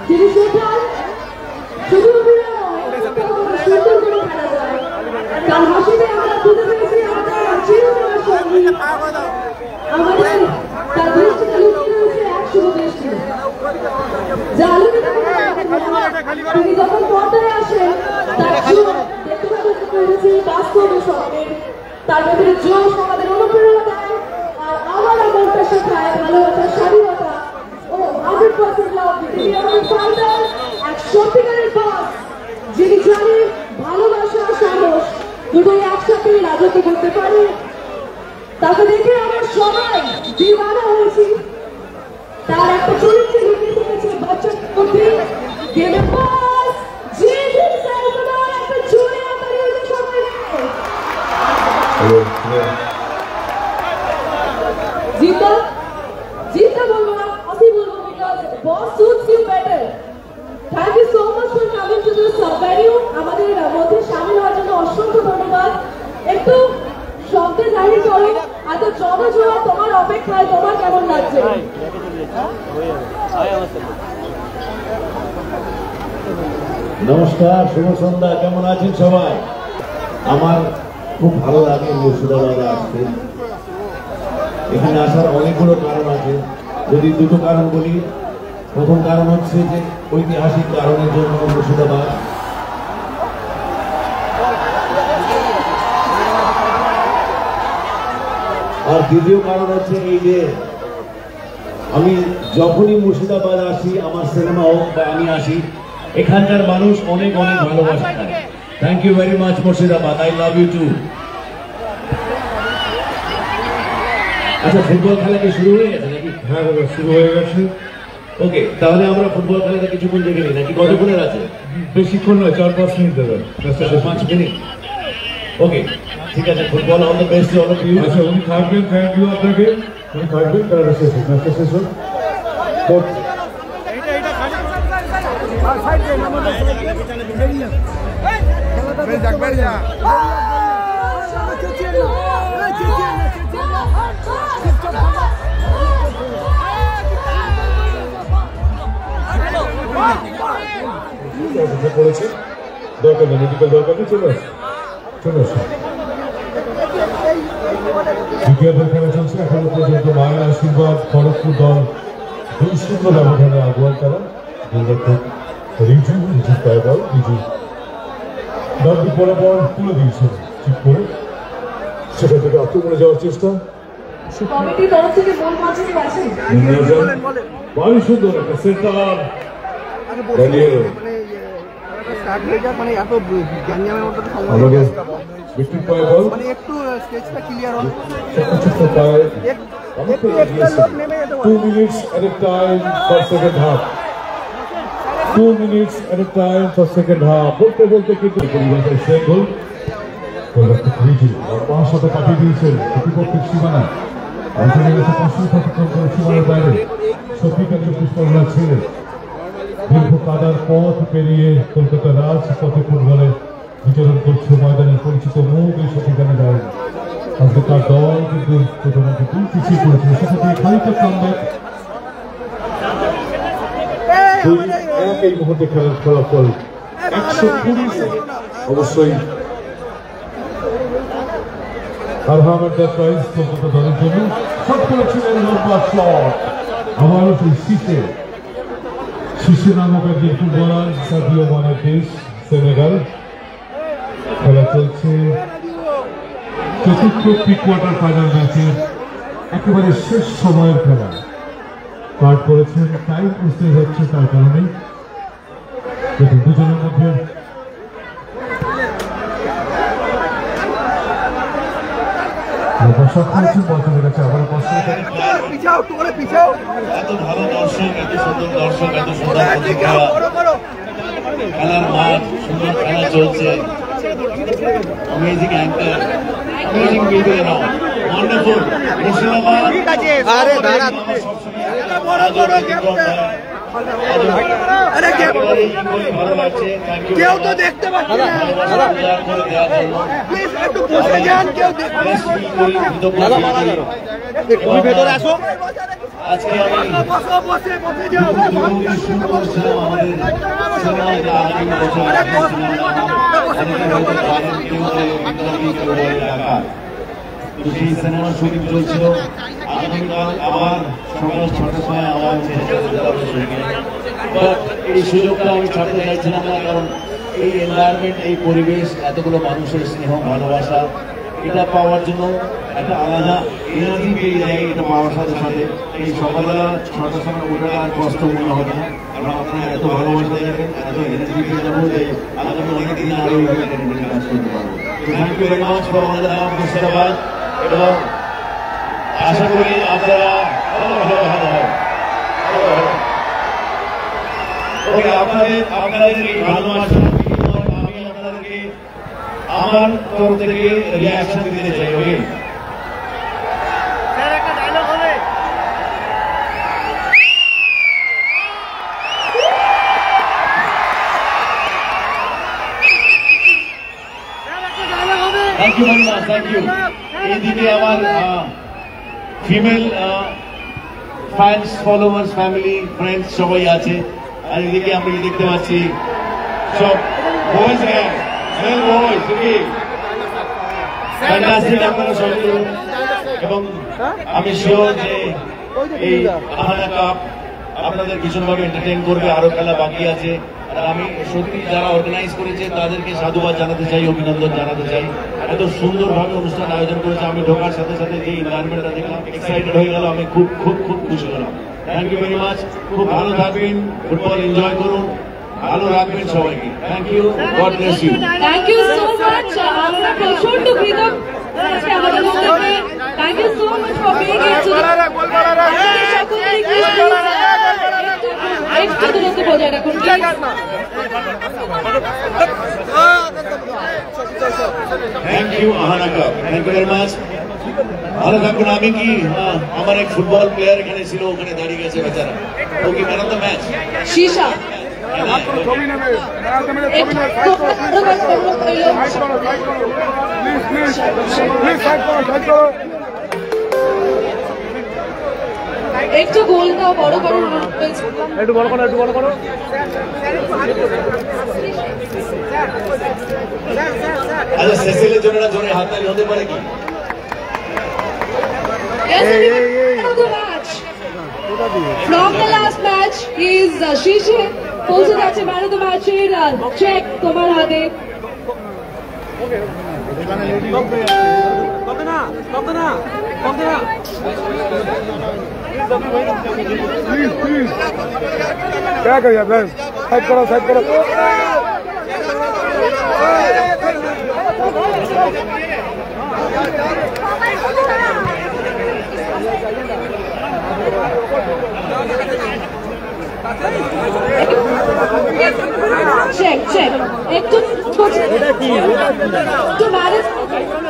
যিনি শেখান শুধু অভিনয় নয়, সুন্দর করে খেলা যায়। তার হাসিতে আমরা খুঁজে পেয়েছি আমাদের চিরদিনের সঙ্গী, আমাদের তার দৃষ্টিতে লুকিয়ে রয়েছে এক শুভ দৃষ্টি, যা আলোকিত করে তিনি যখন পর্দায় আসেন তার চোখ দেখতে দেখতে পেরেছি বাস্তব স্বপ্নের। তার ভেতরে জোশ আমাদের অনুপ্রেরণা দেয়, আর আমার মনটা শেখায় ভালোবাসার স্বাধীনতা ও 100% লাভ। তিনি আমাদের ফাউন্ডার, এক সত্যিকারের বস, যিনি জানেন ভালোবাসা সাহস দুটোই একসাথে রাজত্ব করতে পারে। তাকে দেখে আমরা সবাই দিওয়ানা হয়েছি। তার একটা চরিত্রে লুকিয়ে থেকেছে বাচ্চার মধ্যে গেমের বস জিত সালমান। একটা জোরে আমাদের হয়েছে সবাই জিতা জিতা বলবো না, আমি বলবো because boss suits you better. Thank you so much for coming to this venue. আমাদের মধ্যে শামিল হওয়ার জন্য অসংখ্য ধন্যবাদ। একটু শব্দে জাহির করো এত জনজোয়ার তোমার অপেক্ষায় তোমার কেমন লাগছে? নমস্কার, শুভ সন্ধ্যা, কেমন আছেন সবাই? আমার খুব ভালো লাগে মুর্শিদাবাদে আসতে। এখানে আসার অনেকগুলো কারণ আছে, যদি দুটো কারণ বলি। প্রথম কারণ হচ্ছে যে ঐতিহাসিক কারণের জন্য মুর্শিদাবাদ, আর দ্বিতীয় কারণ হচ্ছে এই যে আমি যখনই মুর্শিদাবাদ আসি, আমার সিনেমা হোক বা আমি আসি, এখানকার মানুষ অনেক অনেক ভালোবাসা দেয়। Thank you very much Murshidabad, I love you too. আচ্ছা, ফুটবল খেলা কি শুরু হয়ে গেছে নাকি? হ্যাঁ দাদা, শুরু হয়ে গেছে। ওকে, তাহলে আমরা ফুটবল খেলাটা কিছুক্ষণ দেখে নিই নাকি? কতক্ষণের আছে? বেশিক্ষণ নয়, 4-5 মিনিট দাদা। 5 মিনিট। ওকে, ঠিক আছে। Football all the best all of you. আচ্ছা, উনি থাকবেন, থ্যাংক ইউ আপনাকে। উনি থাকবেন, তারা শেষ হোক, ম্যাচটা শেষ হোক। পড়েছে দরকার নেই, মেডিকেল দরকার নেই, চলে আসো চলে আসো। দ্বিতীয় খেলা চলছে এখনো পর্যন্ত। মায়ের আশীর্বাদ খড়গপুর দল 2-0 ব্যবধানে আগুয়ান তারা। গোলরক্ষক রিজু পায় বল, রিজু দলটি বরাবর তুলে দিয়েছেন ঠিক করে। সেখান থেকে আক্রমণে যাওয়ার চেষ্টা, কমিটির তরফ থেকে বল পৌঁছে গেছে। ভারী সুন্দর একটা সেন্টার একটু স্কেচটা ক্লিয়ার হবে। 2 minutes at a time for second half. 2 minutes at a time for second half. বলতে বলতে কিন্তু পরিবারের সেই গোল পাঁচ সাথে পাঠিয়ে দিয়েছেন প্রতিপক্ষের সীমানা। সীমানার বাইরে শফিকা 24 পরগনা ছেলে দীর্ঘ কাদার পথ পেরিয়ে কলকাতা রাজপথে ফুটবলে বিচরণ করছে ময়দানের পরিচিত মুখ এই শফিকানে দাঁড়িয়ে। আজকে তার দল কিন্তু প্রথমত পিছিয়ে পড়েছিল, সেখানে খানিকটা কামব্যাক। এই মুহূর্তে খেলার ফলাফল 120 অবশ্যই আরহাম এন্টারপ্রাইজ কলকাতা দলের জন্য। শট করেছিলেন লম্বা শট, আবারও সেই শীর্ষে নামক একজন ফুটবলার সাদিও মানের দেশ সেনেগাল। খেলা চলছে চতুর্থ প্রি কোয়ার্টার ফাইনাল ম্যাচের একেবারে শেষ সময়ের খেলা। পাঠ করেছেন, টাইম ওয়েস্টেজ হচ্ছে তার কারণে দুজনের মধ্যে দর্শক করেছেন বল চলে গেছে। আবার এত ভালো দর্শক, এত সুন্দর দর্শক, এত সুন্দর খেলার মাঠ, সুন্দর খেলা চলছে। অ্যামেজিং অ্যাঙ্কার, অ্যামেজিং ভিডিও নাও, ওয়ান্ডারফুল মুর্শিদাবাদ। আরে দাঁড়া, কেউ তো দেখতে পাচ্ছে না, একটু বসে যান, কেউ ভেতরে আসো। আজকে আমি শুরু করেছিলাম আমাদের সিনেমায় যে আগামী বছর সেই সিনেমার শুটিং চলছিল। আগামীকাল আবার সকাল 6টার সময় আমার এই সুযোগটা আমি ছাড়তে চাইছিলাম না, কারণ এই এনভায়রনমেন্ট, এই পরিবেশ, এতগুলো মানুষের স্নেহ ভালোবাসা, এটা পাওয়ার জন্য একটা আলাদা এনার্জি পেয়ে যায়। এটা পাওয়ার সাথে সাথে এই সকালবেলা 6টার সময় ওটা আর কষ্ট মনে হবে না, কারণ আপনারা এত ভালোবাসা দেখেন, এত এনার্জি পেয়ে যাবো যে আগামী অনেক দিন আরো কাজ করতে পারবো। Thank you very much for আমাদের মুর্শিদাবাদ, এবং আশা করি আপনারা আপনাদের এই ভালোবাসা আমি আপনাদেরকে আমার তরফ থেকে রিয়াকশন দিতে চাই। Okay, thank you very much, thank you. এইদিকে আমার female fans, followers, family, friends সবাই আছে, আর এদিকে আমরা দেখতে পাচ্ছি সব boys gang, male boys, okay, fantastic আপনারা সবাই। এবং আমি শিওর যে এই আহানা কাপ আপনাদের ভীষণভাবে এন্টারটেইন করবে, আরো খেলা বাকি আছে। আর আমি সত্যি যারা অর্গানাইজ করেছে তাদেরকে সাধুবাদ জানাতে চাই, অভিনন্দন জানাতে চাই। এত সুন্দরভাবে অনুষ্ঠান আয়োজন করেছে, আমি ঢোকার সাথে সাথে যে এনভায়রনমেন্টটা দেখলাম, এক্সাইটেড হয়ে গেল, আমি খুব খুব খুব খুশি হলাম। থ্যাংক ইউ ভেরি মাচ, খুব ভালো থাকবেন, ফুটবল এনজয় করুন, ভালো রাখবেন সবাইকে। Thank you, God bless you. Thank you so much, আমরা প্রচন্ড কৃতজ্ঞ আজকে আমাদের মধ্যে। Thank you so much for being here today. একটু দূরত্ব বজায় রাখুন প্লিজ। থ্যাংক ইউ আহানা কাপ, থ্যাংক ইউ ভেরি মাচ, ভালো থাকুন। আমি কি আমার এক ফুটবল প্লেয়ার এখানে ছিল, ওখানে দাঁড়িয়ে গেছে বেচারা, ও কি ম্যান অফ দ্য ম্যাচ? শীশা একটু গোলটাও বড় করো, একটু বড় করো, একটু বড় করো। আচ্ছা, সেসিলের জন্য জোরে হাততালি হতে পারে কি? From the last match is Shishe. পৌঁছে যাচ্ছে ম্যান অফ দ্য ম্যাচের চেক তোমার হাতে। क्या करिए बस, साइड करो, साइड करो। চেক চেক একটু একটু ম্যানেজ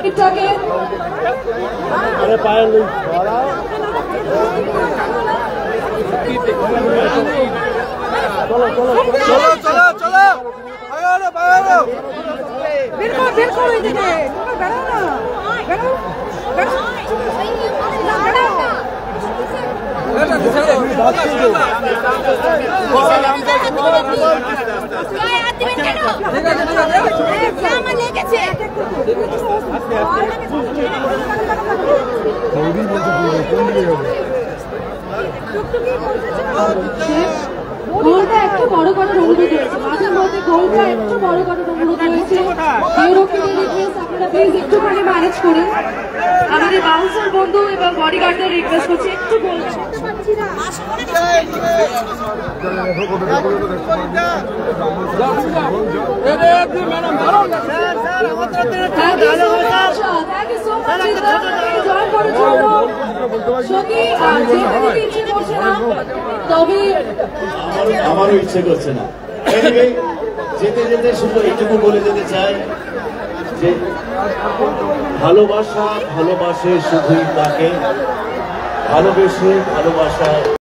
এটাকে। अरे पायल नहीं चलो चलो चलो चलो चलो पायल पायल बिल्कुल बिल्कुल इधर बैठो ना बैठो बैठो গোলটা একটু বড় করার অনুরোধ হয়েছে, মাঝের মধ্যে গোলটা একটু বড় করার অনুরোধ হয়েছে। আপনারা প্লিজ একটুখানি ম্যানেজ করুন। আমাদের বাউন্সার বন্ধু এবং বডিগার্ডদের রিকোয়েস্ট করছি একটু গোল। আমারও ইচ্ছে করছে না। যেতে যেতে শুধু এইটুকু বলে যেতে চাই যে ভালোবাসা ভালোবাসে শুধুই তাকে, ভালোবেসে ভালোবাসা